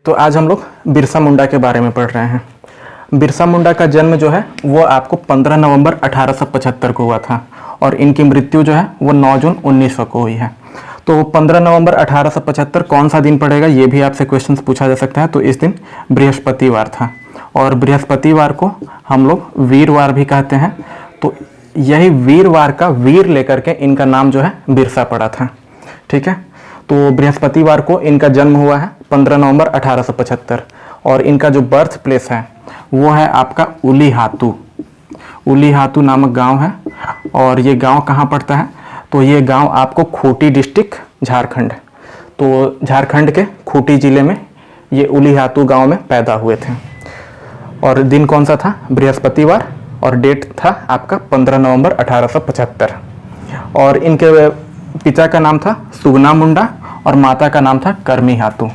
तो आज हम लोग बिरसा मुंडा के बारे में पढ़ रहे हैं। बिरसा मुंडा का जन्म जो है वो आपको 15 नवंबर 1875 को हुआ था और इनकी मृत्यु जो है वो 9 जून 1900 को हुई है। तो 15 नवंबर 1875 कौन सा दिन पड़ेगा ये भी आपसे क्वेश्चन पूछा जा सकता है। तो इस दिन बृहस्पतिवार था और बृहस्पतिवार को हम लोग वीरवार भी कहते हैं। तो यही वीरवार का वीर लेकर के इनका नाम जो है बिरसा पड़ा था। ठीक है, तो बृहस्पतिवार को इनका जन्म हुआ है 15 नवंबर 1875 और इनका जो बर्थ प्लेस है वो है आपका उलीहातू। उलीहातू नामक गांव है और ये गांव कहाँ पड़ता है? तो ये गांव आपको खूंटी डिस्ट्रिक्ट झारखंड, तो झारखंड के खूंटी जिले में ये उलीहातू गांव में पैदा हुए थे। और दिन कौन सा था? बृहस्पतिवार और डेट था आपका 15 नवंबर 1875। और इनके पिता का नाम था सुगना मुंडा और माता का नाम था करमी हातू।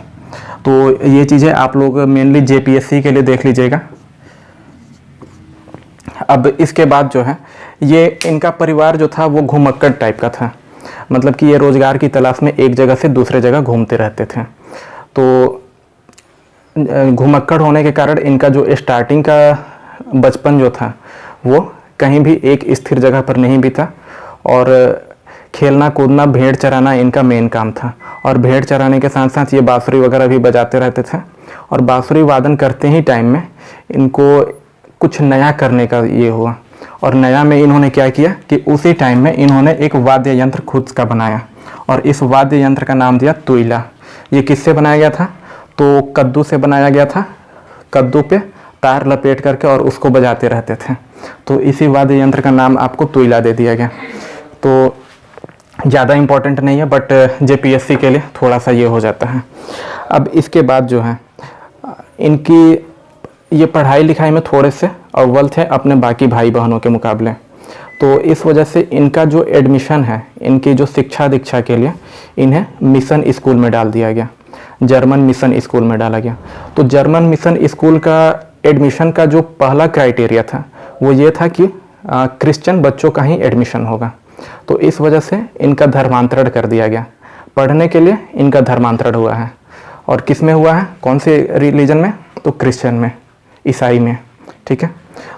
तो ये चीज़ें आप लोग मेनली जेपीएससी के लिए देख लीजिएगा। अब इसके बाद जो है ये इनका परिवार जो था वो घुमक्कड़ टाइप का था, मतलब कि ये रोजगार की तलाश में एक जगह से दूसरे जगह घूमते रहते थे। तो घुमक्कड़ होने के कारण इनका जो स्टार्टिंग का बचपन जो था वो कहीं भी एक स्थिर जगह पर नहीं बीता और खेलना कूदना भेड़ चराना इनका मेन काम था। और भेड़ चराने के साथ साथ ये बांसुरी वगैरह भी बजाते रहते थे और बांसुरी वादन करते ही टाइम में इनको कुछ नया करने का ये हुआ। और नया में इन्होंने क्या किया कि उसी टाइम में इन्होंने एक वाद्य यंत्र खुद का बनाया और इस वाद्य यंत्र का नाम दिया तुइला। ये किससे बनाया गया था? तो कद्दू से बनाया गया था। कद्दू पे तार लपेट करके और उसको बजाते रहते थे, तो इसी वाद्य यंत्र का नाम आपको तुइला दे दिया गया। तो ज़्यादा इम्पोर्टेंट नहीं है बट जेपीएससी के लिए थोड़ा सा ये हो जाता है। अब इसके बाद जो है इनकी ये पढ़ाई लिखाई में थोड़े से अव्वल थे अपने बाकी भाई बहनों के मुकाबले। तो इस वजह से इनका जो एडमिशन है, इनकी जो शिक्षा दीक्षा के लिए इन्हें मिशन स्कूल में डाल दिया गया, जर्मन मिशन स्कूल में डाला गया। तो जर्मन मिशन स्कूल का एडमिशन का जो पहला क्राइटेरिया था वो ये था कि क्रिश्चियन बच्चों का ही एडमिशन होगा। तो इस वजह से इनका धर्मांतरण कर दिया गया। पढ़ने के लिए इनका धर्मांतरण हुआ है और किस में हुआ है? कौन से रिलीजन में? तो क्रिश्चियन में, ईसाई में। ठीक है,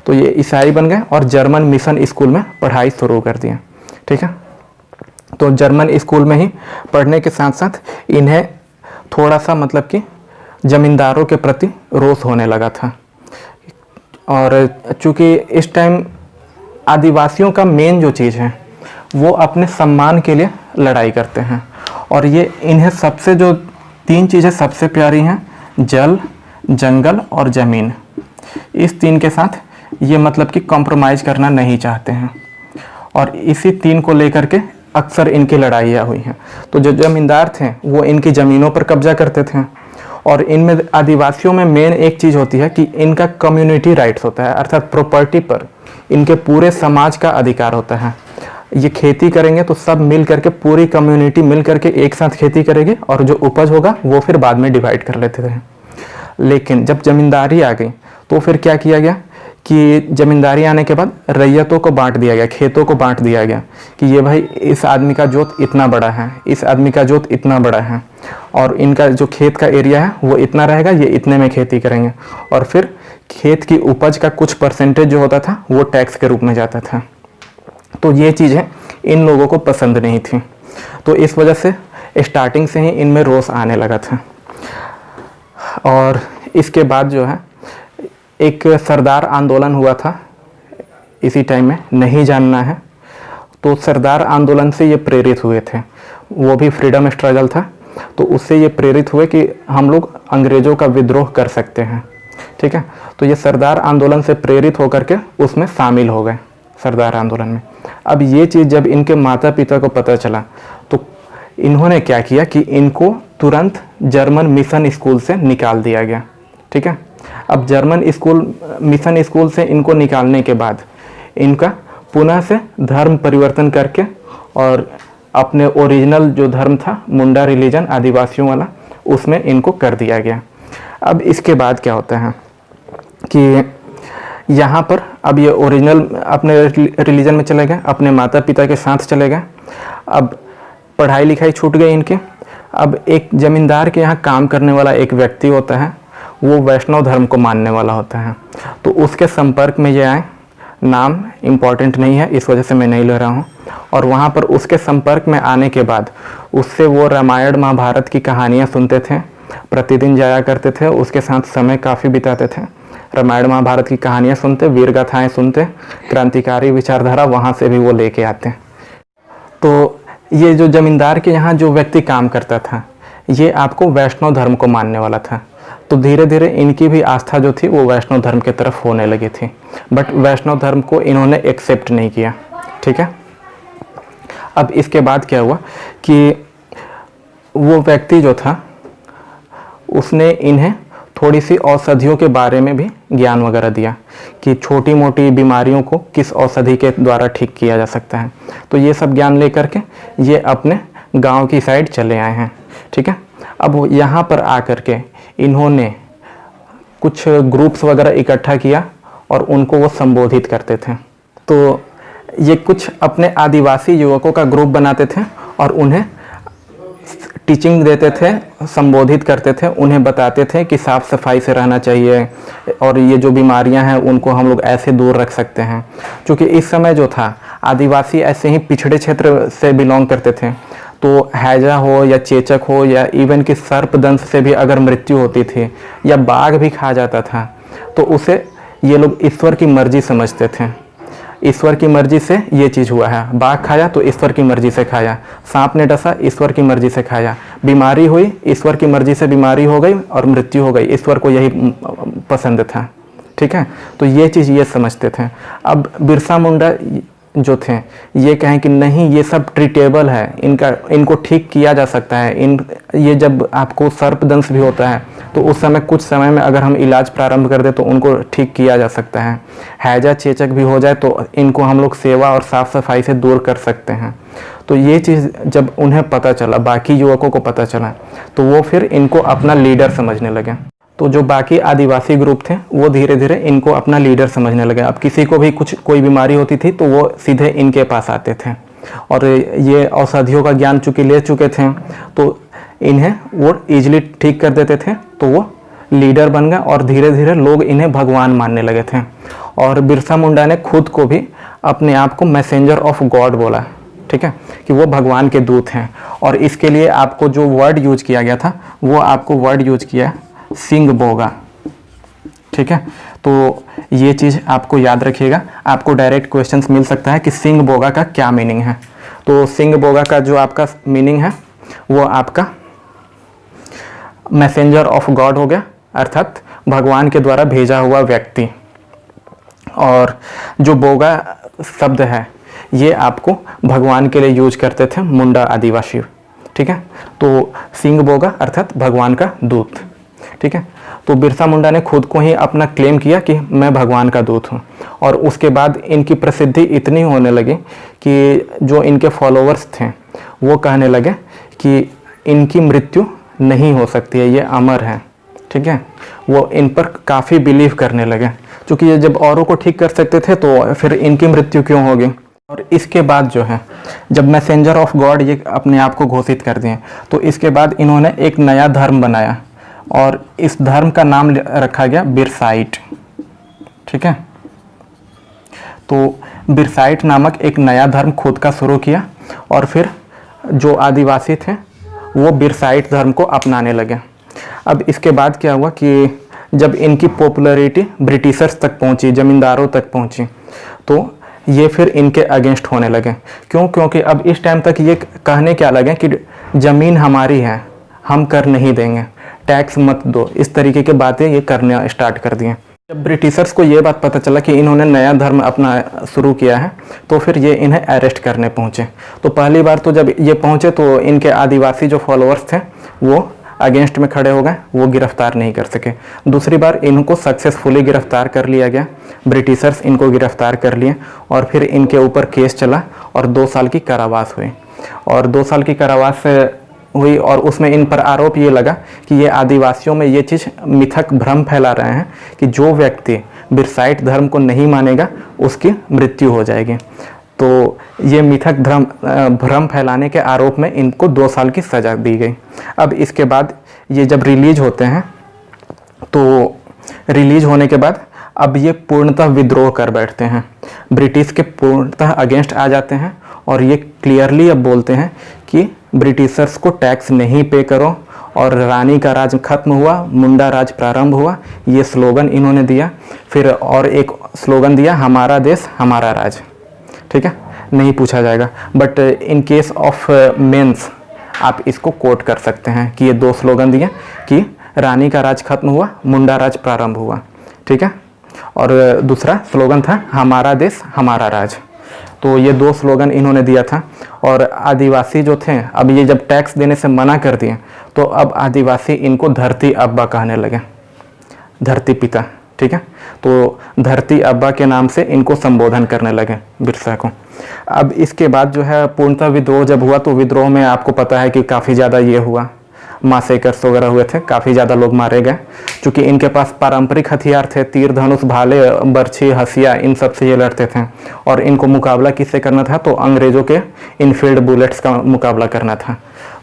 तो ये ईसाई बन गए और जर्मन मिशन स्कूल में पढ़ाई शुरू कर दिया। ठीक है, तो जर्मन स्कूल में ही पढ़ने के साथ साथ इन्हें थोड़ा सा मतलब कि जमींदारों के प्रति रोष होने लगा था। और चूँकि इस टाइम आदिवासियों का मेन जो चीज़ है वो अपने सम्मान के लिए लड़ाई करते हैं और ये इन्हें सबसे जो 3 चीज़ें सबसे प्यारी हैं, जल, जंगल और ज़मीन, इस 3 के साथ ये मतलब कि कॉम्प्रोमाइज़ करना नहीं चाहते हैं और इसी 3 को लेकर के अक्सर इनकी लड़ाइयाँ हुई हैं। तो जो ज़मींदार थे वो इनकी ज़मीनों पर कब्जा करते थे और इनमें आदिवासियों में मेन एक चीज़ होती है कि इनका कम्युनिटी राइट्स होता है, अर्थात प्रॉपर्टी पर इनके पूरे समाज का अधिकार होता है। ये खेती करेंगे तो सब मिल करके, पूरी कम्युनिटी मिल करके एक साथ खेती करेगी और जो उपज होगा वो फिर बाद में डिवाइड कर लेते थे। लेकिन जब जमींदारी आ गई तो फिर क्या किया गया कि जमींदारी आने के बाद रैयतों को बांट दिया गया, खेतों को बांट दिया गया कि ये भाई इस आदमी का जोत इतना बड़ा है, इस आदमी का जोत इतना बड़ा है और इनका जो खेत का एरिया है वो इतना रहेगा, ये इतने में खेती करेंगे। और फिर खेत की उपज का कुछ परसेंटेज जो होता था वो टैक्स के रूप में जाता था। तो ये चीज़ें इन लोगों को पसंद नहीं थी, तो इस वजह से स्टार्टिंग से ही इनमें रोष आने लगा था। और इसके बाद जो है एक सरदार आंदोलन हुआ था इसी टाइम में, नहीं जानना है। तो सरदार आंदोलन से ये प्रेरित हुए थे, वो भी फ्रीडम स्ट्रगल था, तो उससे ये प्रेरित हुए कि हम लोग अंग्रेज़ों का विद्रोह कर सकते हैं। ठीक है, तो ये सरदार आंदोलन से प्रेरित होकर के उसमें शामिल हो गए, सरदार आंदोलन में। अब ये चीज़ जब इनके माता पिता को पता चला तो इन्होंने क्या किया कि इनको तुरंत जर्मन मिशन स्कूल से निकाल दिया गया। ठीक है, अब जर्मन स्कूल, मिशन स्कूल से इनको निकालने के बाद इनका पुनः से धर्म परिवर्तन करके और अपने ओरिजिनल जो धर्म था मुंडा रिलीजन, आदिवासियों वाला, उसमें इनको कर दिया गया। अब इसके बाद क्या होता है कि यहाँ पर अब ये ओरिजिनल अपने रिलीजन में चले गए, अपने माता पिता के साथ चले गए। अब पढ़ाई लिखाई छूट गई इनकी, अब एक ज़मींदार के यहाँ काम करने वाला एक व्यक्ति होता है, वो वैष्णव धर्म को मानने वाला होता है। तो उसके संपर्क में ये आए, नाम इम्पॉर्टेंट नहीं है इस वजह से मैं नहीं ले रहा हूँ। और वहाँ पर उसके संपर्क में आने के बाद उससे वो रामायण महाभारत की कहानियाँ सुनते थे, प्रतिदिन जाया करते थे, उसके साथ समय काफ़ी बिताते थे, रामायण महाभारत की कहानियाँ सुनते, वीर गाथाएँ सुनते, क्रांतिकारी विचारधारा वहाँ से भी वो लेके आते। तो ये जो ज़मींदार के यहाँ जो व्यक्ति काम करता था, ये आपको वैष्णव धर्म को मानने वाला था। तो धीरे धीरे इनकी भी आस्था जो थी वो वैष्णव धर्म की तरफ होने लगी थी, बट वैष्णव धर्म को इन्होंने एक्सेप्ट नहीं किया। ठीक है, अब इसके बाद क्या हुआ कि वो व्यक्ति जो था उसने इन्हें थोड़ी सी औषधियों के बारे में भी ज्ञान वगैरह दिया कि छोटी मोटी बीमारियों को किस औषधि के द्वारा ठीक किया जा सकता है। तो ये सब ज्ञान लेकर के ये अपने गांव की साइड चले आए हैं। ठीक है, अब यहाँ पर आकर के इन्होंने कुछ ग्रुप्स वगैरह इकट्ठा किया और उनको वो संबोधित करते थे। तो ये कुछ अपने आदिवासी युवकों का ग्रुप बनाते थे और उन्हें टीचिंग देते थे, संबोधित करते थे, उन्हें बताते थे कि साफ़ सफाई से रहना चाहिए और ये जो बीमारियां हैं उनको हम लोग ऐसे दूर रख सकते हैं। क्योंकि इस समय जो था आदिवासी ऐसे ही पिछड़े क्षेत्र से बिलोंग करते थे, तो हैजा हो या चेचक हो या इवन कि सर्पदंश से भी अगर मृत्यु होती थी या बाघ भी खा जाता था तो उसे ये लोग ईश्वर की मर्जी समझते थे। ईश्वर की मर्जी से ये चीज़ हुआ है, बाघ खाया तो ईश्वर की मर्जी से खाया, सांप ने डसा ईश्वर की मर्जी से खाया, बीमारी हुई ईश्वर की मर्जी से बीमारी हो गई और मृत्यु हो गई, ईश्वर को यही पसंद था। ठीक है, तो ये चीज़ ये समझते थे। अब बिरसा मुंडा जो थे ये कहें कि नहीं ये सब ट्रीटेबल है, इनको ठीक किया जा सकता है। ये जब आपको सर्पदंश भी होता है तो उस समय कुछ समय में अगर हम इलाज प्रारंभ कर दें तो उनको ठीक किया जा सकता है। हैजा चेचक भी हो जाए तो इनको हम लोग सेवा और साफ़ सफाई से दूर कर सकते हैं। तो ये चीज़ जब उन्हें पता चला, बाकी युवकों को पता चला, तो वो फिर इनको अपना लीडर समझने लगे। तो जो बाकी आदिवासी ग्रुप थे वो धीरे धीरे इनको अपना लीडर समझने लगे। अब किसी को भी कोई बीमारी होती थी तो वो सीधे इनके पास आते थे और ये औषधियों का ज्ञान चूँकि ले चुके थे तो इन्हें वो ईजिली ठीक कर देते थे। तो वो लीडर बन गए और धीरे धीरे लोग इन्हें भगवान मानने लगे थे। और बिरसा मुंडा ने खुद को भी अपने आप को मैसेंजर ऑफ गॉड बोला। ठीक है, कि वो भगवान के दूत हैं। और इसके लिए आपको जो वर्ड यूज किया गया था वो आपको वर्ड यूज किया सिंग बोगा। ठीक है, तो ये चीज़ आपको याद रखिएगा। आपको डायरेक्ट क्वेश्चंस मिल सकता है कि सिंग बोगा का क्या मीनिंग है। तो सिंग बोगा का जो आपका मीनिंग है वो आपका मैसेंजर ऑफ गॉड हो गया, अर्थात भगवान के द्वारा भेजा हुआ व्यक्ति। और जो बोगा शब्द है ये आपको भगवान के लिए यूज करते थे मुंडा आदिवासी। ठीक है, तो सिंग बोगा अर्थात भगवान का दूत। ठीक है, तो बिरसा मुंडा ने खुद को ही अपना क्लेम किया कि मैं भगवान का दूत हूँ। और उसके बाद इनकी प्रसिद्धि इतनी होने लगी कि जो इनके फॉलोअर्स थे वो कहने लगे कि इनकी मृत्यु नहीं हो सकती है, ये अमर है। ठीक है, वो इन पर काफ़ी बिलीव करने लगे, क्योंकि ये जब औरों को ठीक कर सकते थे तो फिर इनकी मृत्यु क्यों होगी। और इसके बाद जो है जब मैसेंजर ऑफ गॉड ये अपने आप को घोषित कर दिए तो इसके बाद इन्होंने एक नया धर्म बनाया और इस धर्म का नाम रखा गया बिरसाइट। ठीक है, तो बिरसाइट नामक एक नया धर्म खुद का शुरू किया और फिर जो आदिवासी थे वो बिरसाइट धर्म को अपनाने लगे। अब इसके बाद क्या हुआ कि जब इनकी पॉपुलैरिटी ब्रिटिशर्स तक पहुंची, ज़मींदारों तक पहुंची, तो ये फिर इनके अगेंस्ट होने लगे। क्यों? क्योंकि अब इस टाइम तक ये कहने क्या लगे कि ज़मीन हमारी है, हम कर नहीं देंगे, टैक्स मत दो, इस तरीके की बातें ये करने स्टार्ट कर दिए। जब ब्रिटिशर्स को ये बात पता चला कि इन्होंने नया धर्म अपना शुरू किया है तो फिर ये इन्हें अरेस्ट करने पहुँचे। तो पहली बार तो जब ये पहुँचे तो इनके आदिवासी जो फॉलोअर्स थे वो अगेंस्ट में खड़े हो गए, वो गिरफ्तार नहीं कर सके। दूसरी बार इनको सक्सेसफुली गिरफ्तार कर लिया गया, ब्रिटिशर्स इनको गिरफ्तार कर लिए और फिर इनके ऊपर केस चला और 2 साल की कारावास हुई। और 2 साल की कारावास हुई और उसमें इन पर आरोप ये लगा कि ये आदिवासियों में ये चीज़ मिथक भ्रम फैला रहे हैं कि जो व्यक्ति बिरसाइट धर्म को नहीं मानेगा उसकी मृत्यु हो जाएगी। तो ये मिथक भ्रम फैलाने के आरोप में इनको 2 साल की सज़ा दी गई। अब इसके बाद ये जब रिलीज होते हैं तो रिलीज होने के बाद अब ये पूर्णतः विद्रोह कर बैठते हैं, ब्रिटिश के पूर्णतः अगेंस्ट आ जाते हैं और ये क्लियरली अब बोलते हैं कि ब्रिटिशर्स को टैक्स नहीं पे करो और रानी का राज खत्म हुआ, मुंडा राज प्रारंभ हुआ, ये स्लोगन इन्होंने दिया। फिर और एक स्लोगन दिया, हमारा देश हमारा राज। ठीक है, नहीं पूछा जाएगा, but in case of mains आप इसको कोट कर सकते हैं कि ये 2 स्लोगन दिए कि रानी का राज खत्म हुआ, मुंडा राज प्रारंभ हुआ। ठीक है, और दूसरा स्लोगन था हमारा देश हमारा राज। तो ये 2 स्लोगन इन्होंने दिया था। और आदिवासी जो थे, अब ये जब टैक्स देने से मना कर दिए तो अब आदिवासी इनको धरती अब्बा कहने लगे, धरती पिता। ठीक है, तो धरती अब्बा के नाम से इनको संबोधन करने लगे बिरसा को। अब इसके बाद जो है पूर्णतः विद्रोह जब हुआ तो विद्रोह में आपको पता है कि काफ़ी ज़्यादा ये हुआ, मासेकर्स वगैरह हुए थे, काफ़ी ज़्यादा लोग मारे गए। चूँकि इनके पास पारंपरिक हथियार थे, तीर धनुष भाले बर्छी हसिया, इन सब से ये लड़ते थे और इनको मुकाबला किससे करना था, तो अंग्रेज़ों के इनफील्ड बुलेट्स का मुकाबला करना था।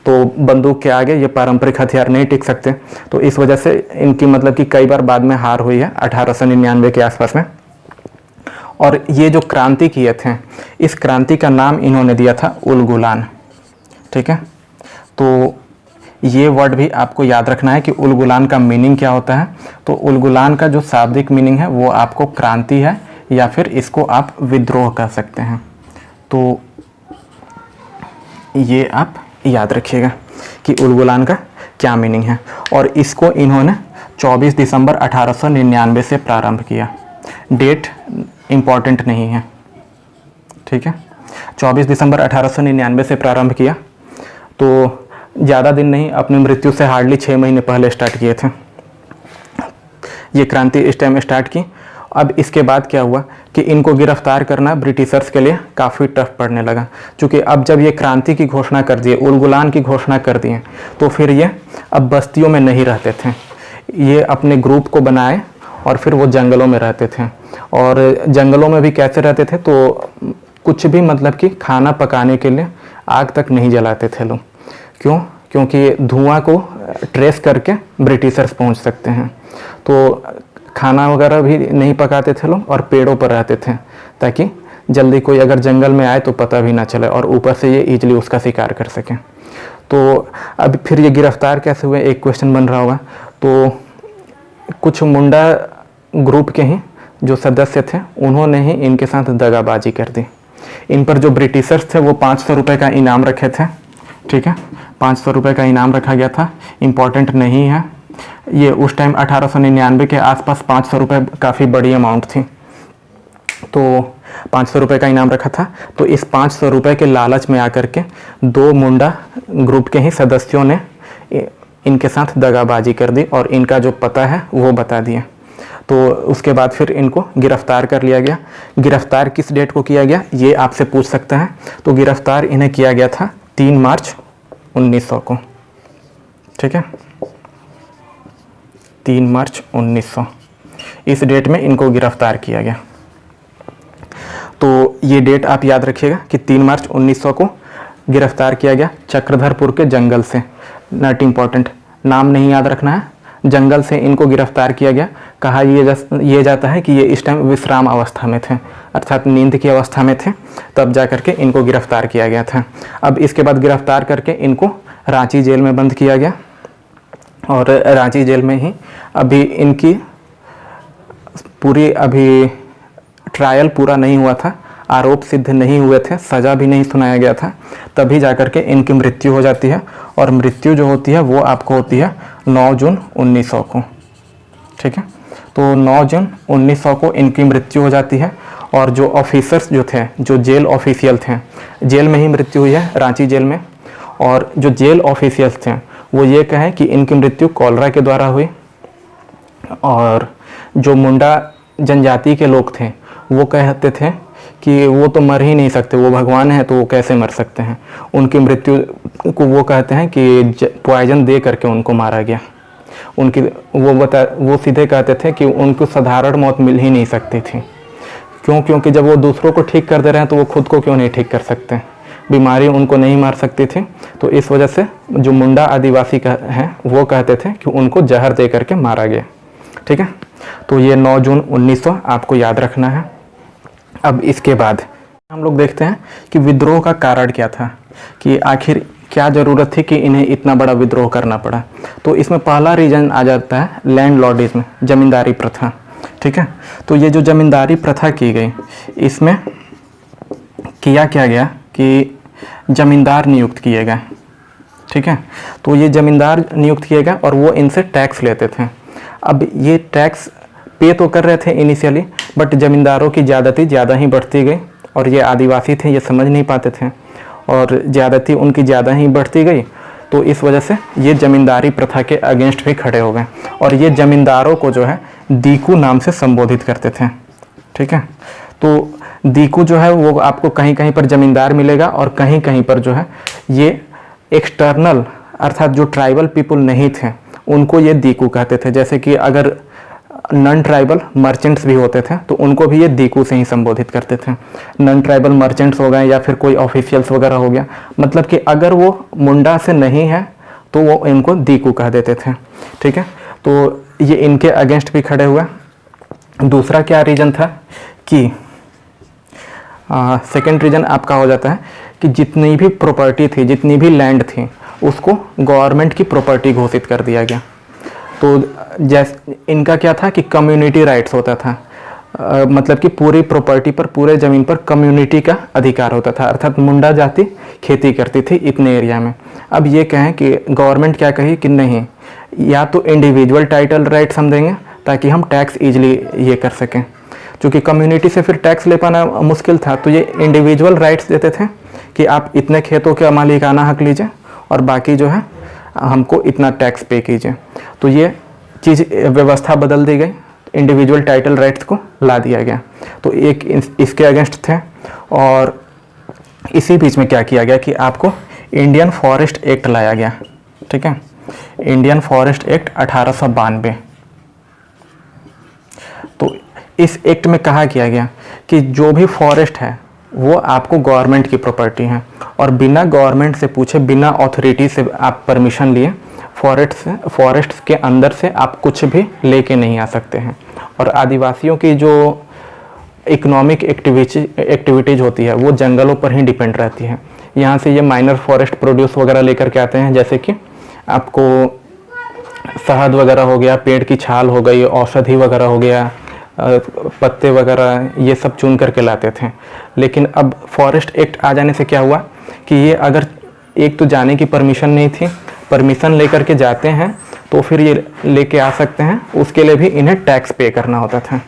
तो बंदूक के आगे ये पारंपरिक हथियार नहीं टिक सकते, तो इस वजह से इनकी मतलब कि कई बार बाद में हार हुई है 1899 के आसपास में। और ये जो क्रांति किए थे, इस क्रांति का नाम इन्होंने दिया था उलगुलान। ठीक है, तो ये वर्ड भी आपको याद रखना है कि उलगुलान का मीनिंग क्या होता है। तो उलगुलान का जो शाब्दिक मीनिंग है वो आपको क्रांति है या फिर इसको आप विद्रोह कह सकते हैं। तो ये आप याद रखिएगा कि उलगुलान का क्या मीनिंग है। और इसको इन्होंने 24 दिसंबर 1899 से प्रारंभ किया। डेट इम्पॉर्टेंट नहीं है। ठीक है, 24 दिसंबर 1899 से प्रारंभ किया, तो ज़्यादा दिन नहीं, अपनी मृत्यु से हार्डली 6 महीने पहले स्टार्ट किए थे ये क्रांति। इस टाइम स्टार्ट की। अब इसके बाद क्या हुआ कि इनको गिरफ्तार करना ब्रिटिशर्स के लिए काफ़ी टफ पड़ने लगा, क्योंकि अब जब ये क्रांति की घोषणा कर दिए, उलगुलान की घोषणा कर दिए, तो फिर ये अब बस्तियों में नहीं रहते थे। ये अपने ग्रुप को बनाए और फिर वो जंगलों में रहते थे। और जंगलों में भी कैसे रहते थे, तो कुछ भी मतलब कि खाना पकाने के लिए आग तक नहीं जलाते थे लोग। क्यों? क्योंकि धुआं को ट्रेस करके ब्रिटिशर्स पहुंच सकते हैं। तो खाना वगैरह भी नहीं पकाते थे लोग और पेड़ों पर रहते थे, ताकि जल्दी कोई अगर जंगल में आए तो पता भी ना चले और ऊपर से ये ईजिली उसका शिकार कर सकें। तो अब फिर ये गिरफ्तार कैसे हुए, एक क्वेश्चन बन रहा होगा। तो कुछ मुंडा ग्रुप के ही जो सदस्य थे, उन्होंने ही इनके साथ दगाबाजी कर दी। इन पर जो ब्रिटिशर्स थे वो 500 रुपये का इनाम रखे थे। ठीक है, 500 रुपये का इनाम रखा गया था, इम्पॉर्टेंट नहीं है ये। उस टाइम 1899 के आसपास 500 रुपये काफ़ी बड़ी अमाउंट थी, तो 500 रुपये का इनाम रखा था। तो इस 500 रुपये के लालच में आकर के 2 मुंडा ग्रुप के ही सदस्यों ने इनके साथ दगाबाजी कर दी और इनका जो पता है वो बता दिया। तो उसके बाद फिर इनको गिरफ्तार कर लिया गया। गिरफ्तार किस डेट को किया गया ये आपसे पूछ सकते हैं। तो गिरफ्तार इन्हें किया गया था 3 मार्च 1900 को। ठीक है, 3 मार्च 1900 इस डेट में इनको गिरफ्तार किया गया। तो ये डेट आप याद रखिएगा कि 3 मार्च 1900 को गिरफ्तार किया गया चक्रधरपुर के जंगल से। नॉट इम्पॉर्टेंट, नाम नहीं याद रखना है। जंगल से इनको गिरफ्तार किया गया। कहा ये जाता है कि ये इस टाइम विश्राम अवस्था में थे, अर्थात नींद की अवस्था में थे, तब जा करके इनको गिरफ्तार किया गया था। अब इसके बाद गिरफ्तार करके इनको रांची जेल में बंद किया गया और रांची जेल में ही अभी इनकी पूरी अभी ट्रायल पूरा नहीं हुआ था, आरोप सिद्ध नहीं हुए थे, सज़ा भी नहीं सुनाया गया था, तभी जाकर के इनकी मृत्यु हो जाती है। और मृत्यु जो होती है वो आपको होती है 9 जून 1900 को। ठीक है, तो 9 जून 1900 को इनकी मृत्यु हो जाती है। और जो ऑफिसर्स जो थे, जो जेल ऑफिशियल थे, जेल में ही मृत्यु हुई है, रांची जेल में। और जो जेल ऑफिशियल्स थे वो ये कहें कि इनकी मृत्यु कॉलरा के द्वारा हुई। और जो मुंडा जनजाति के लोग थे वो कहते थे कि वो तो मर ही नहीं सकते, वो भगवान है तो वो कैसे मर सकते हैं। उनकी मृत्यु को वो कहते हैं कि पॉइजन दे करके उनको मारा गया। उनकी वो सीधे कहते थे कि उनको साधारण मौत मिल ही नहीं सकती थी, क्यों? क्योंकि जब वो दूसरों को ठीक कर दे रहे हैं तो वो खुद को क्यों नहीं ठीक कर सकते? बीमारी उनको नहीं मार सकती थी, तो इस वजह से जो मुंडा आदिवासी हैं वो कहते थे कि उनको जहर दे करके मारा गया। ठीक है, तो ये 9 जून 1900 आपको याद रखना है। अब इसके बाद हम लोग देखते हैं कि विद्रोह का कारण क्या था, कि आखिर क्या ज़रूरत थी कि इन्हें इतना बड़ा विद्रोह करना पड़ा। तो इसमें पहला रीजन आ जाता है लैंडलॉर्डिज्म, जमींदारी प्रथा। ठीक है, तो ये जो जमींदारी प्रथा की गई, इसमें किया क्या गया कि जमींदार नियुक्त किए गए। ठीक है, तो ये जमींदार नियुक्त किए गए और वो इनसे टैक्स लेते थे। अब ये टैक्स पे तो कर रहे थे इनिशियली, बट ज़मींदारों की ज़्यादती ज़्यादा ही बढ़ती गई और ये आदिवासी थे, ये समझ नहीं पाते थे और ज़्यादती उनकी ज़्यादा ही बढ़ती गई। तो इस वजह से ये ज़मींदारी प्रथा के अगेंस्ट भी खड़े हो गए और ये ज़मींदारों को जो है दीकू नाम से संबोधित करते थे। ठीक है, तो दीकू जो है वो आपको कहीं कहीं पर ज़मींदार मिलेगा और कहीं कहीं पर जो है ये एक्सटर्नल अर्थात जो ट्राइबल पीपल नहीं थे उनको ये दीकू कहते थे। जैसे कि अगर नॉन ट्राइबल मर्चेंट्स भी होते थे तो उनको भी ये दीकू से ही संबोधित करते थे। नॉन ट्राइबल मर्चेंट्स हो गए या फिर कोई ऑफिशियल्स वगैरह हो गया, मतलब कि अगर वो मुंडा से नहीं है तो वो इनको दीकू कह देते थे। ठीक है, तो ये इनके अगेंस्ट भी खड़े हुए। दूसरा क्या रीज़न था कि सेकेंड रीज़न आपका हो जाता है कि जितनी भी प्रॉपर्टी थी, जितनी भी लैंड थी, उसको गवर्नमेंट की प्रॉपर्टी घोषित कर दिया गया। तो जैसे इनका क्या था कि कम्युनिटी राइट्स होता था, मतलब कि पूरी प्रॉपर्टी पर, पूरे ज़मीन पर कम्युनिटी का अधिकार होता था, अर्थात मुंडा जाति खेती करती थी इतने एरिया में। अब ये कहें कि गवर्नमेंट क्या कही कि नहीं, या तो इंडिविजुअल टाइटल राइट्स हम देंगे ताकि हम टैक्स ईजिली ये कर सकें, क्योंकि कम्युनिटी से फिर टैक्स ले पाना मुश्किल था। तो ये इंडिविजुअल राइट्स देते थे कि आप इतने खेतों के मालिकाना हक लीजिए और बाकी जो है हमको इतना टैक्स पे कीजिए। तो ये चीज़ व्यवस्था बदल दी गई, इंडिविजुअल टाइटल राइट्स को ला दिया गया। तो एक इसके अगेंस्ट थे। और इसी बीच में क्या किया गया कि आपको इंडियन फॉरेस्ट एक्ट लाया गया। ठीक है, इंडियन फॉरेस्ट एक्ट 1892। तो इस एक्ट में कहा किया गया कि जो भी फॉरेस्ट है वो आपको गवर्नमेंट की प्रॉपर्टी है और बिना गवर्नमेंट से पूछे, बिना अथॉरिटी से आप परमिशन लिए फॉरेस्ट के अंदर से आप कुछ भी लेके नहीं आ सकते हैं। और आदिवासियों की जो इकोनॉमिक एक्टिविटीज़ होती है वो जंगलों पर ही डिपेंड रहती है। यहाँ से ये माइनर फॉरेस्ट प्रोड्यूस वगैरह लेकर के आते हैं, जैसे कि आपको शहद वगैरह हो गया, पेड़ की छाल हो गई, औषधि वगैरह हो गया, पत्ते वगैरह, ये सब चुन करके लाते थे। लेकिन अब फॉरेस्ट एक्ट आ जाने से क्या हुआ कि ये अगर एक तो जाने की परमिशन नहीं थी, परमिशन लेकर के जाते हैं तो फिर ये लेके आ सकते हैं, उसके लिए भी इन्हें टैक्स पे करना होता था।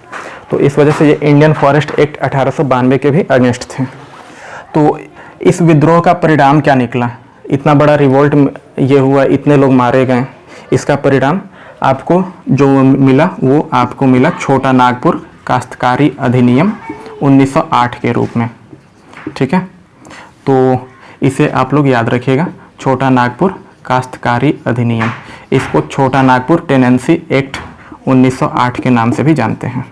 तो इस वजह से ये इंडियन फॉरेस्ट एक्ट 1892 के भी अगेंस्ट थे। तो इस विद्रोह का परिणाम क्या निकला? इतना बड़ा रिवोल्ट ये हुआ, इतने लोग मारे गए, इसका परिणाम आपको जो मिला वो आपको मिला छोटा नागपुर काश्तकारी अधिनियम 1908 के रूप में। ठीक है, तो इसे आप लोग याद रखिएगा, छोटा नागपुर काश्तकारी अधिनियम। इसको छोटा नागपुर टेनेंसी एक्ट 1908 के नाम से भी जानते हैं।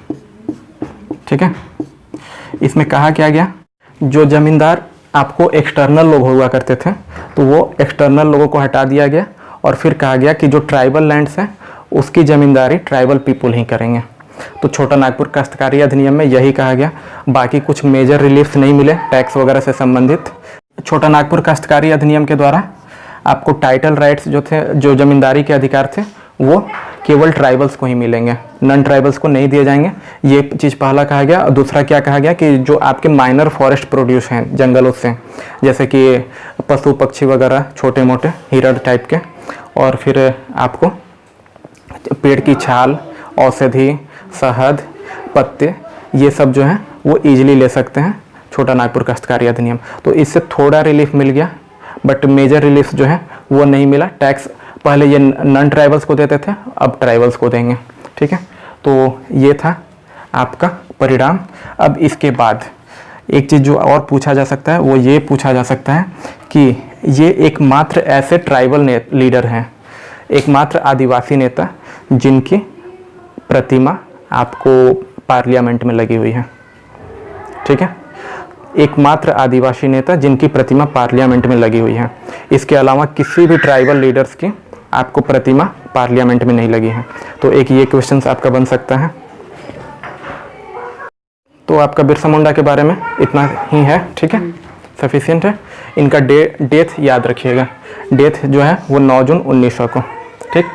ठीक है, इसमें कहा क्या गया, जो जमींदार आपको एक्सटर्नल लोग हुआ करते थे तो वो एक्सटर्नल लोगों को हटा दिया गया और फिर कहा गया कि जो ट्राइबल लैंड्स हैं उसकी ज़मींदारी ट्राइबल पीपल ही करेंगे। तो छोटा नागपुर काश्तकारी अधिनियम में यही कहा गया। बाकी कुछ मेजर रिलीफ्स नहीं मिले टैक्स वगैरह से संबंधित। छोटा नागपुर काश्तकारी अधिनियम के द्वारा आपको टाइटल राइट्स जो थे, जो ज़मींदारी के अधिकार थे, वो केवल ट्राइबल्स को ही मिलेंगे, नॉन ट्राइबल्स को नहीं दिए जाएंगे। ये चीज़ पहला कहा गया। और दूसरा क्या कहा गया कि जो आपके माइनर फॉरेस्ट प्रोड्यूस हैं जंगलों से, जैसे कि पशु पक्षी वगैरह, छोटे मोटे हिरण टाइप के, और फिर आपको पेड़ की छाल, औषधि, शहद, पत्ते, ये सब जो हैं वो ईजिली ले सकते हैं छोटा नागपुर काश्तकारी अधिनियम। तो इससे थोड़ा रिलीफ मिल गया, बट मेजर रिलीफ जो है वो नहीं मिला। टैक्स पहले ये नॉन ट्राइबल्स को देते थे, अब ट्राइबल्स को देंगे। ठीक है, तो ये था आपका परिणाम। अब इसके बाद एक चीज़ जो और पूछा जा सकता है वो ये पूछा जा सकता है कि ये एकमात्र ऐसे ट्राइबल लीडर हैं, एकमात्र आदिवासी नेता जिनकी प्रतिमा आपको पार्लियामेंट में लगी हुई है। ठीक है, एकमात्र आदिवासी नेता जिनकी प्रतिमा पार्लियामेंट में लगी हुई है। इसके अलावा किसी भी ट्राइबल लीडर्स की आपको प्रतिमा पार्लियामेंट में नहीं लगी है। तो एक ये क्वेश्चन आपका बन सकता है। तो आपका बिरसा मुंडा के बारे में इतना ही है, ठीक है, सफिशिएंट है। इनका डेथ याद रखिएगा, डेथ जो है वो 9 जून 1900 को, ठीक।